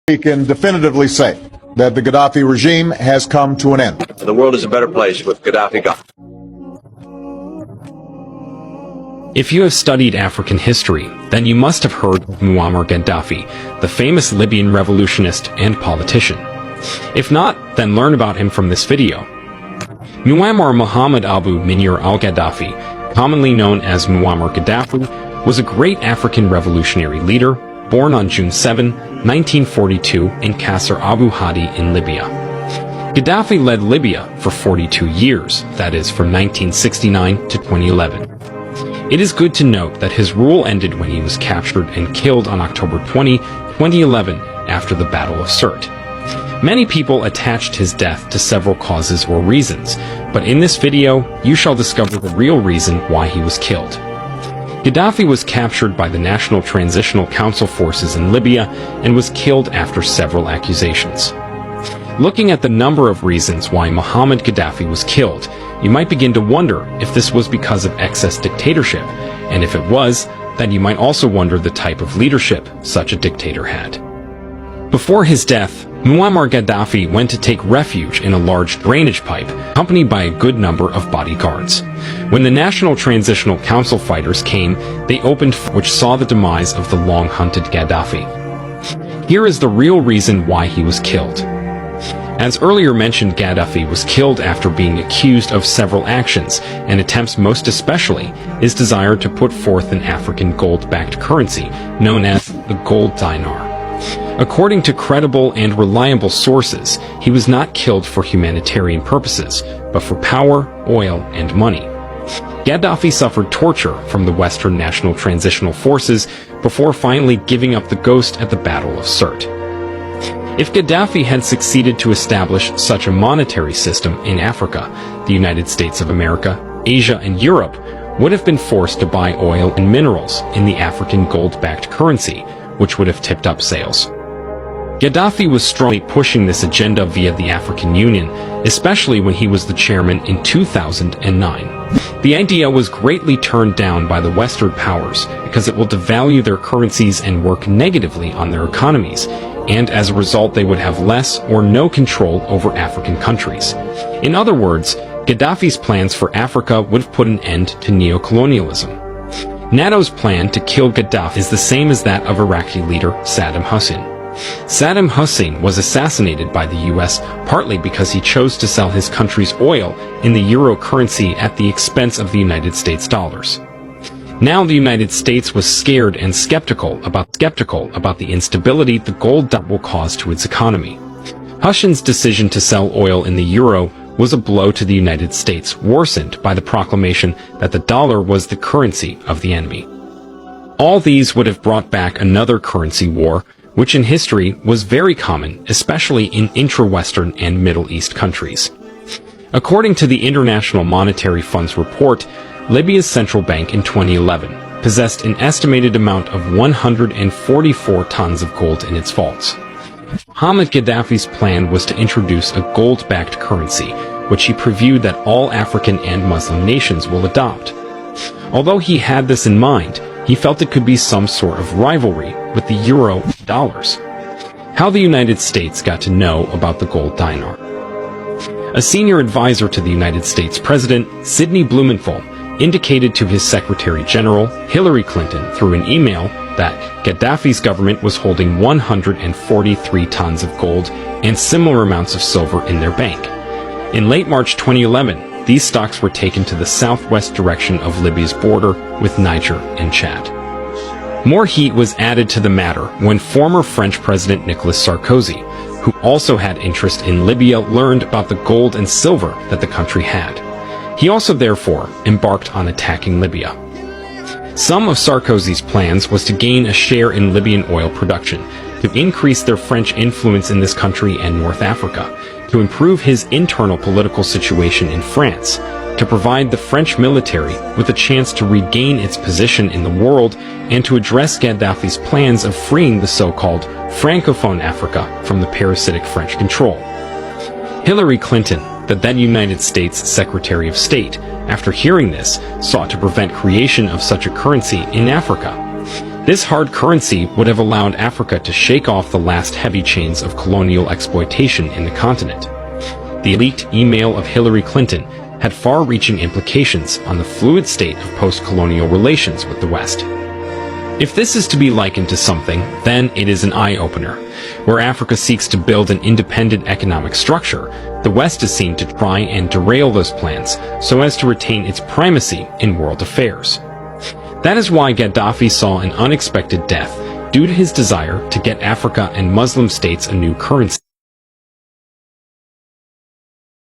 We can definitively say that the Gaddafi regime has come to an end. The world is a better place with Gaddafi gone. If you have studied African history, then you must have heard of Muammar Gaddafi, the famous Libyan revolutionist and politician. If not, then learn about him from this video. Muammar Muhammad Abu Munir al-Gaddafi, commonly known as Muammar Gaddafi, was a great African revolutionary leader, born on June 7, 1942 in Qasr Abu Hadi in Libya. Gaddafi led Libya for 42 years, that is, from 1969 to 2011. It is good to note that his rule ended when he was captured and killed on October 20, 2011, after the Battle of Sirte. Many people attached his death to several causes or reasons, but in this video, you shall discover the real reason why he was killed. Gaddafi was captured by the National Transitional Council forces in Libya and was killed after several accusations. Looking at the number of reasons why Muhammad Gaddafi was killed, you might begin to wonder if this was because of excess dictatorship, and if it was, then you might also wonder the type of leadership such a dictator had. Before his death, Muammar Gaddafi went to take refuge in a large drainage pipe, accompanied by a good number of bodyguards. When the National Transitional Council fighters came, they opened fire, which saw the demise of the long-hunted Gaddafi. Here is the real reason why he was killed. As earlier mentioned, Gaddafi was killed after being accused of several actions, and attempts most especially his desire to put forth an African gold-backed currency, known as the gold dinar. According to credible and reliable sources, he was not killed for humanitarian purposes, but for power, oil, and money. Gaddafi suffered torture from the Western National Transitional Forces before finally giving up the ghost at the Battle of Sirte. If Gaddafi had succeeded to establish such a monetary system in Africa, the United States of America, Asia, and Europe would have been forced to buy oil and minerals in the African gold-backed currency, which would have tipped up sales. Gaddafi was strongly pushing this agenda via the African Union, especially when he was the chairman in 2009. The idea was greatly turned down by the Western powers because it will devalue their currencies and work negatively on their economies, and as a result they would have less or no control over African countries. In other words, Gaddafi's plans for Africa would have put an end to neocolonialism. NATO's plan to kill Gaddafi is the same as that of Iraqi leader Saddam Hussein. Saddam Hussein was assassinated by the US partly because he chose to sell his country's oil in the euro currency at the expense of the United States dollars. Now the United States was scared and skeptical about the instability the gold dollar will cause to its economy. Hussein's decision to sell oil in the euro was a blow to the United States, worsened by the proclamation that the dollar was the currency of the enemy. All these would have brought back another currency war, which in history was very common, especially in intra-Western and Middle East countries. According to the International Monetary Fund's report, Libya's central bank in 2011 possessed an estimated amount of 144 tons of gold in its vaults. Muhammad Gaddafi's plan was to introduce a gold-backed currency, which he previewed that all African and Muslim nations will adopt. Although he had this in mind, he felt it could be some sort of rivalry with the euro and dollars. How the United States got to know about the gold dinar. A senior advisor to the United States President, Sidney Blumenthal, indicated to his Secretary General, Hillary Clinton, through an email that Gaddafi's government was holding 143 tons of gold and similar amounts of silver in their bank. In late March 2011, these stocks were taken to the southwest direction of Libya's border with Niger and Chad. More heat was added to the matter when former French President Nicolas Sarkozy, who also had interest in Libya, learned about the gold and silver that the country had. He also therefore embarked on attacking Libya. Some of Sarkozy's plans was to gain a share in Libyan oil production, to increase their French influence in this country and North Africa, to improve his internal political situation in France, to provide the French military with a chance to regain its position in the world, and to address Gaddafi's plans of freeing the so-called Francophone Africa from the parasitic French control. Hillary Clinton, the then United States Secretary of State, after hearing this, sought to prevent creation of such a currency in Africa. This hard currency would have allowed Africa to shake off the last heavy chains of colonial exploitation in the continent. The leaked email of Hillary Clinton had far-reaching implications on the fluid state of post-colonial relations with the West. If this is to be likened to something, then it is an eye-opener. Where Africa seeks to build an independent economic structure, the West is seen to try and derail those plans so as to retain its primacy in world affairs. That is why Gaddafi saw an unexpected death due to his desire to get Africa and Muslim states a new currency.